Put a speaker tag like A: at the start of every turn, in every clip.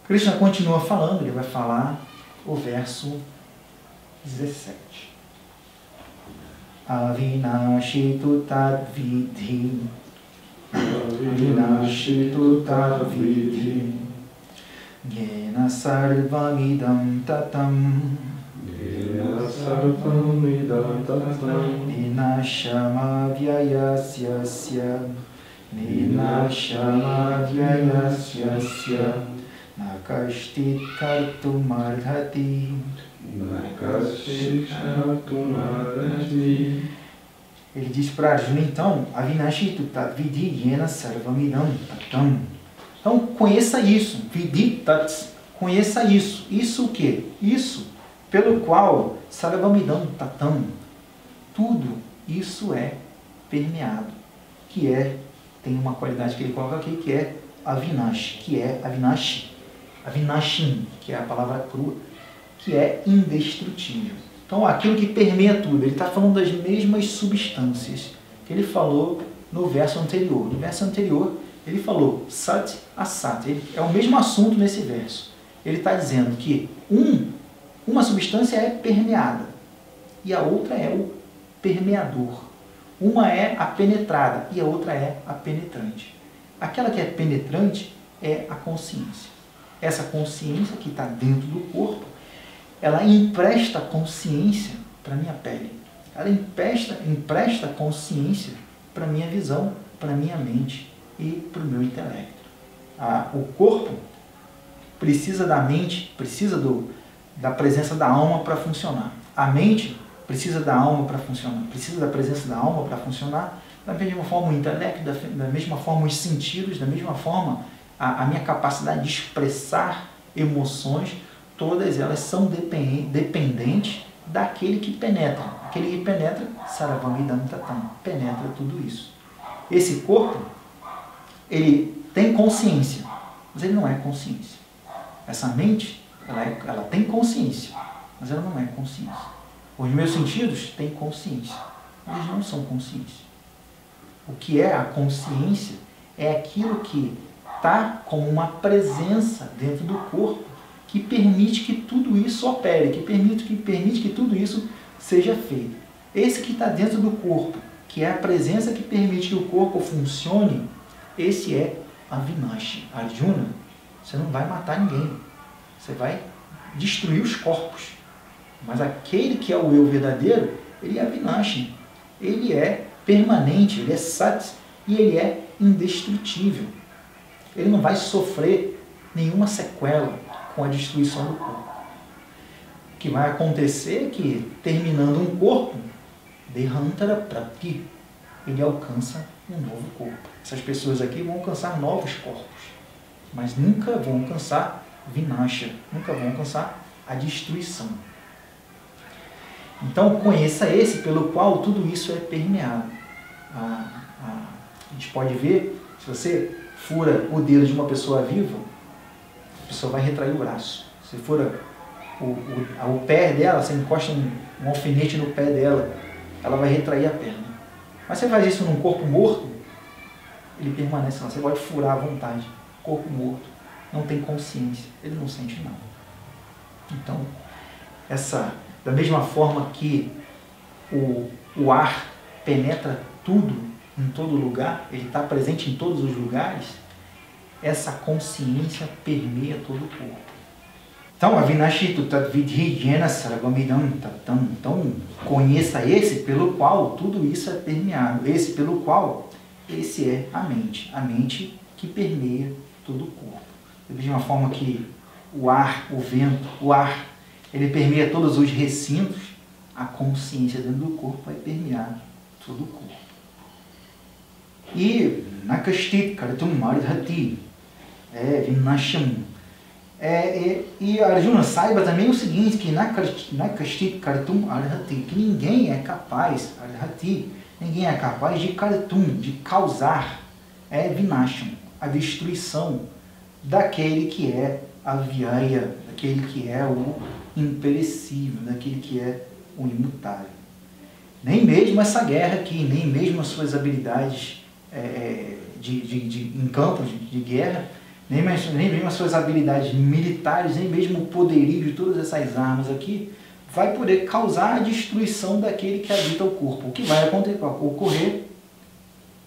A: Krishna continua falando, ele vai falar o verso 17. Avinashitu tad vidhi, avinashitu tad vidhi, Yena sarvamidam tatam, Vinashama vyayasyasya, Vinashama vyayasyasya, Nakashtit kartumarhati. Ele diz para Arjuna, então, Avinashitu tat vidhi yena sarvamidam tatam. Então, conheça isso, vidhi tat, conheça isso. Isso o quê? Isso pelo qual sarvamidam tatam, tudo isso é permeado, que é, tem uma qualidade que ele coloca aqui, que é avinash, que é avinashi, avinashim, que é a palavra crua, que é indestrutível. Então, aquilo que permeia tudo, ele está falando das mesmas substâncias que ele falou no verso anterior. No verso anterior, ele falou Sat Asat. É o mesmo assunto nesse verso. Ele está dizendo que uma substância é permeada e a outra é o permeador. Uma é a penetrada e a outra é a penetrante. Aquela que é penetrante é a consciência. Essa consciência que está dentro do corpo, ela empresta consciência para a minha pele. Ela empresta consciência para a minha visão, para a minha mente e para o meu intelecto. O corpo precisa da mente, precisa da presença da alma para funcionar. A mente precisa da alma para funcionar, precisa da presença da alma para funcionar. Da mesma forma o intelecto, da mesma forma os sentidos, da mesma forma a minha capacidade de expressar emoções, todas elas são dependentes daquele que penetra. Aquele que penetra, Saravamidam Tatam, penetra tudo isso. Esse corpo, ele tem consciência, mas ele não é consciência. Essa mente, ela tem consciência, mas ela não é consciência. Os meus sentidos têm consciência, eles não são consciência. O que é a consciência é aquilo que está como uma presença dentro do corpo que permite que tudo isso opere, que permite que tudo isso seja feito. Esse que está dentro do corpo, que é a presença que permite que o corpo funcione, esse é Avinashi. Arjuna, você não vai matar ninguém, você vai destruir os corpos. Mas aquele que é o eu verdadeiro, ele é Avinashi, ele é permanente, ele é Sat e ele é indestrutível. Ele não vai sofrer nenhuma sequela com a destruição do corpo. O que vai acontecer é que, terminando um corpo, Dehantara Prapti, ele alcança um novo corpo. Essas pessoas aqui vão alcançar novos corpos, mas nunca vão alcançar Vinasha, nunca vão alcançar a destruição. Então, conheça esse pelo qual tudo isso é permeado. A gente pode ver, se você fura o dedo de uma pessoa viva, a pessoa vai retrair o braço. Se fura o pé dela, você encosta um alfinete no pé dela, ela vai retrair a perna. Mas você faz isso num corpo morto, ele permanece lá. Você pode furar à vontade. Corpo morto não tem consciência, ele não sente nada. Então, da mesma forma que o ar penetra tudo, em todo lugar, ele está presente em todos os lugares, essa consciência permeia todo o corpo. Então, Avinashitu tad vidhi yena sarvamidam tatam. Então, conheça esse pelo qual tudo isso é permeado. Esse pelo qual, esse é a mente que permeia todo o corpo. Da mesma forma que o ar, o vento, ele permeia todos os recintos, a consciência dentro do corpo vai permear todo o corpo. E Nakashtit kartum ardhati, Vinasham. E Arjuna, saiba também o seguinte, que Nakashtit kartum ardhati, que ninguém é capaz, ardhati, ninguém é capaz de kartum, de causar, Vinasham, a destruição daquele que é a vyaya, daquele que é o imperecível, daquele que é o imutável. Nem mesmo essa guerra aqui, nem mesmo as suas habilidades em campos de guerra, nem mesmo as suas habilidades militares, nem mesmo o poderio de todas essas armas aqui, vai poder causar a destruição daquele que habita o corpo. O que vai ocorrer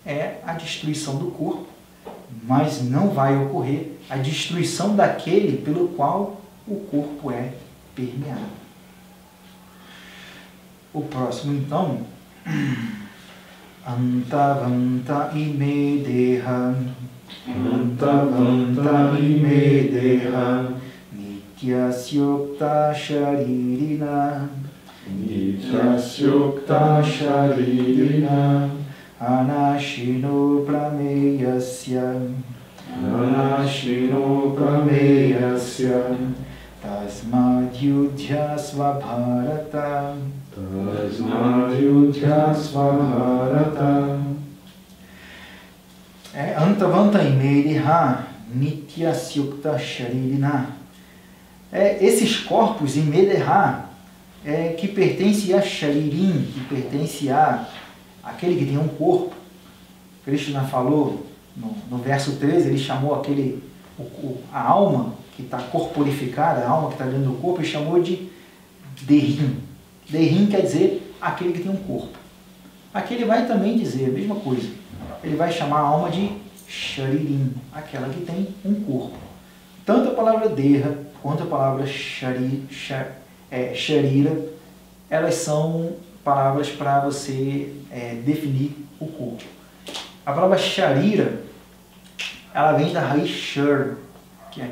A: é a destruição do corpo, mas não vai ocorrer a destruição daquele pelo qual o corpo é permeado. O próximo, então, Antavanta ime deha, Antavanta ime deha, Nityasyukta sharirina, Nityasyukta sharirina, Anashino prameyasya, Anashino prameyasya, Tasmadyudhyasva bharata, Tasmadyudhyasva bharata. Antavanta imedeha nityasyukta sharirina. Esses corpos imedeha que pertencem a sharirin, que pertence a aquele que tem um corpo. Krishna falou no verso 13, ele chamou a alma que está corporificada, a alma que está dentro do corpo, ele chamou de Dehin. Dehin quer dizer aquele que tem um corpo. Aqui ele vai também dizer a mesma coisa. Ele vai chamar a alma de Sharirim, aquela que tem um corpo. Tanto a palavra Deha quanto a palavra Sharira, elas são palavras para você definir o corpo. A palavra Sharira, ela vem da raiz Shar, que é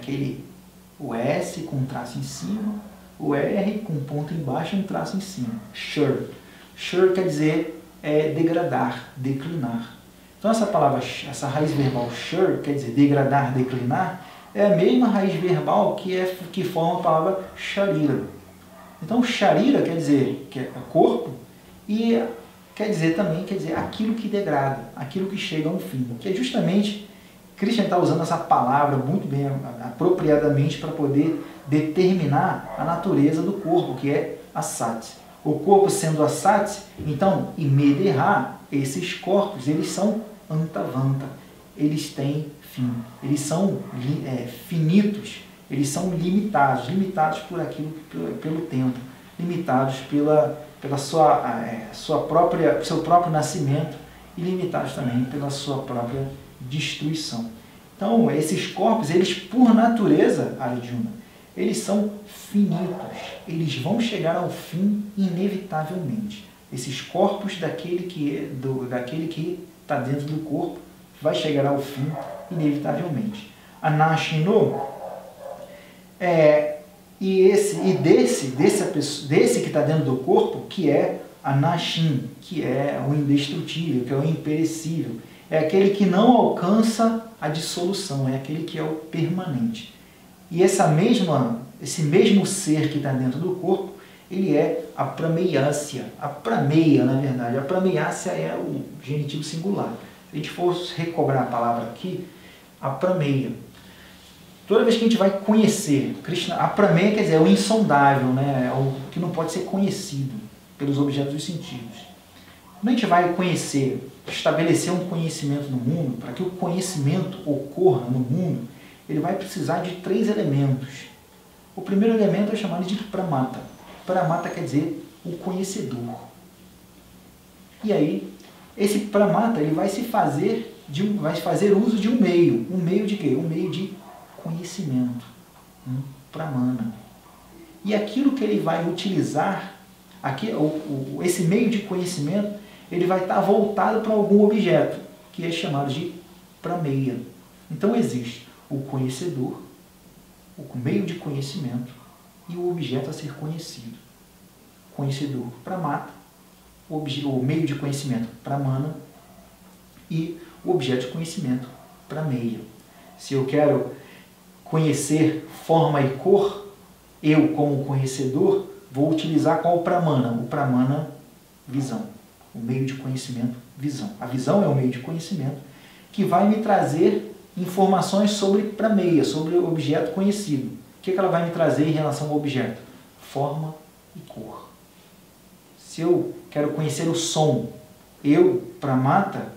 A: o S com um traço em cima, o R com um ponto embaixo e um traço em cima. Shar. Shar quer dizer degradar, declinar. Então essa raiz verbal Shar, quer dizer degradar, declinar, é a mesma raiz verbal que forma a palavra Sharira. Então Sharira quer dizer que é corpo e quer dizer aquilo que degrada, aquilo que chega a um fim. Que é justamente, Krishna está usando essa palavra muito bem, apropriadamente, para poder determinar a natureza do corpo, que é a Sati. O corpo sendo a Sati, então, Imedeha, esses corpos, eles são Antavanta, eles têm fim, eles são finitos, eles são limitados por aquilo, pelo tempo, limitados pela seu próprio nascimento e limitados também pela sua própria destruição. Então, esses corpos, eles por natureza, Arjuna, eles são finitos, eles vão chegar ao fim inevitavelmente. Esses corpos daquele que está dentro do corpo vai chegar ao fim inevitavelmente. Anashino desse que está dentro do corpo, que é Anashin, que é o indestrutível, que é o imperecível, é aquele que não alcança a dissolução, é aquele que é o permanente. E esse mesmo ser que está dentro do corpo, ele é a prameyasya. A prameya, na verdade, a prameyasya é o genitivo singular. Se a gente for recobrar a palavra aqui, a prameya. Toda vez que a gente vai conhecer Krishna, a prameya quer dizer é o insondável, né? É o que não pode ser conhecido pelos objetos dos sentidos. Quando a gente vai conhecer, estabelecer um conhecimento no mundo, para que o conhecimento ocorra no mundo, ele vai precisar de 3 elementos. O primeiro elemento é chamado de pramata. Pramata quer dizer o conhecedor. E aí, esse pramata ele vai fazer uso de um meio. Um meio de quê? Um meio de conhecimento. Pramana. E aquilo que ele vai utilizar, esse meio de conhecimento, ele vai estar voltado para algum objeto, que é chamado de prameya. Então existe o conhecedor, o meio de conhecimento e o objeto a ser conhecido. Conhecedor, pramata, o meio de conhecimento, pramana, e o objeto de conhecimento, prameya. Se eu quero conhecer forma e cor, eu, como conhecedor, vou utilizar qual pramana? O pramana, visão. O meio de conhecimento, visão. A visão é o meio de conhecimento que vai me trazer informações sobre prameya, sobre o objeto conhecido. O que ela vai me trazer em relação ao objeto? Forma e cor. Se eu quero conhecer o som, eu, pramata,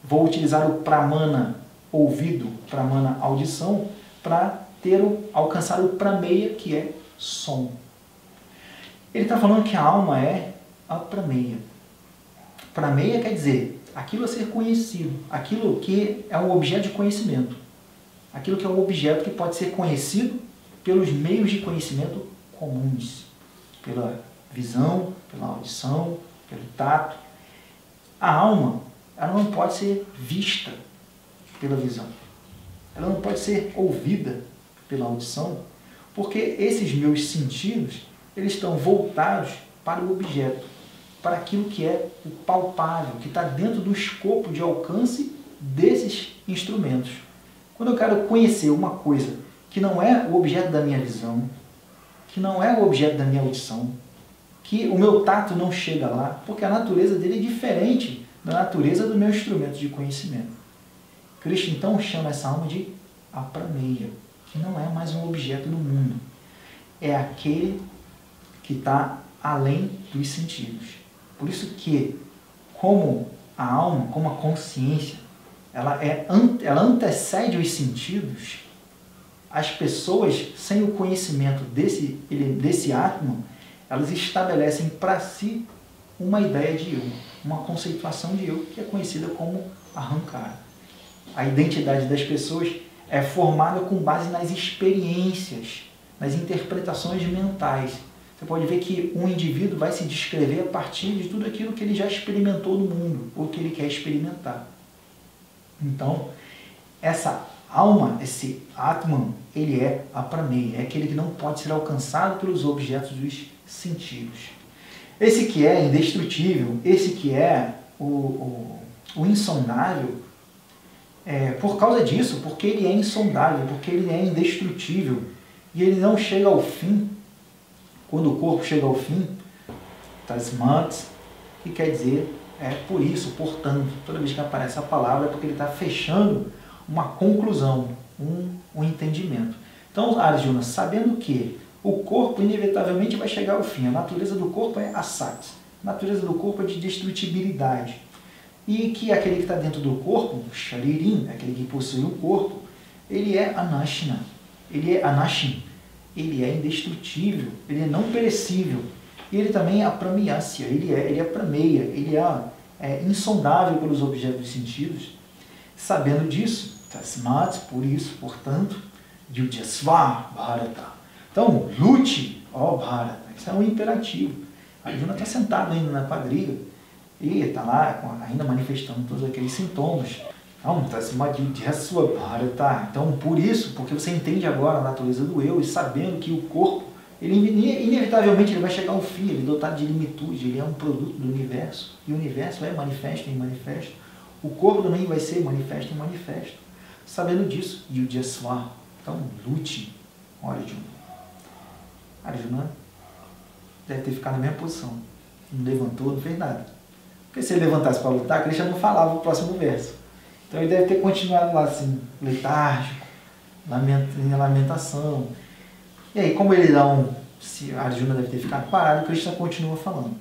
A: vou utilizar o pramana, ouvido, pramana, audição, para alcançar o prameya, que é som. Ele está falando que a alma é a prameya. Prameya quer dizer aquilo a ser conhecido, aquilo que é um objeto de conhecimento, aquilo que é um objeto que pode ser conhecido pelos meios de conhecimento comuns, pela visão, pela audição, pelo tato. A alma, ela não pode ser vista pela visão, ela não pode ser ouvida pela audição, porque esses meus sentidos, eles estão voltados para o objeto, para aquilo que é o palpável, que está dentro do escopo de alcance desses instrumentos. Quando eu quero conhecer uma coisa que não é o objeto da minha visão, que não é o objeto da minha audição, que o meu tato não chega lá, porque a natureza dele é diferente da natureza do meu instrumento de conhecimento. Krishna então chama essa alma de aprameya, que não é mais um objeto no mundo, é aquele que está além dos sentidos. Por isso que, como a alma, como a consciência, ela antecede os sentidos, as pessoas, sem o conhecimento desse Atman, elas estabelecem para si uma ideia de eu, uma conceituação de eu, que é conhecida como Ahankara. A identidade das pessoas é formada com base nas experiências, nas interpretações mentais. Você pode ver que um indivíduo vai se descrever a partir de tudo aquilo que ele já experimentou no mundo, ou que ele quer experimentar. Então, essa alma, esse Atman, ele é aprameya, é aquele que não pode ser alcançado pelos objetos dos sentidos. Esse que é indestrutível, esse que é o insondável, por causa disso, porque ele é insondável, porque ele é indestrutível, e ele não chega ao fim. Quando o corpo chega ao fim, tasmat, que quer dizer, por isso, portanto, toda vez que aparece a palavra é porque ele está fechando uma conclusão, um entendimento. Então, Arjuna, sabendo que o corpo inevitavelmente vai chegar ao fim, a natureza do corpo é asat, a natureza do corpo é de destrutibilidade, e que aquele que está dentro do corpo, o sharirim, aquele que possui o corpo, ele é anashina, ele é anashin, ele é indestrutível, ele é não perecível, e ele também é apramiyasya, ele é prameya, ele é insondável pelos objetos dos sentidos. Sabendo disso, tasmat, por isso, portanto, yujyasva bharata. Então, lute, ó Bharata, isso é um imperativo. A Arjuna está sentado ainda na quadriga e está lá ainda manifestando todos aqueles sintomas. Então, tasmat yujyasva bharata. Então, por isso, porque você entende agora a natureza do eu e sabendo que o corpo, ele inevitavelmente ele vai chegar ao fim, ele é dotado de limitude, ele é um produto do universo, e o universo é manifesto em manifesto, o corpo também vai ser manifesto em manifesto. Sabendo disso, yujyasva, então lute, olha Arjuna. Arjuna deve ter ficado na mesma posição, não levantou, não fez nada. Porque se ele levantasse para lutar, Krishna não falava o próximo verso. Então ele deve ter continuado lá assim, letárgico, em lamentação. E aí, como ele se Arjuna deve ter ficado parado, Krishna continua falando.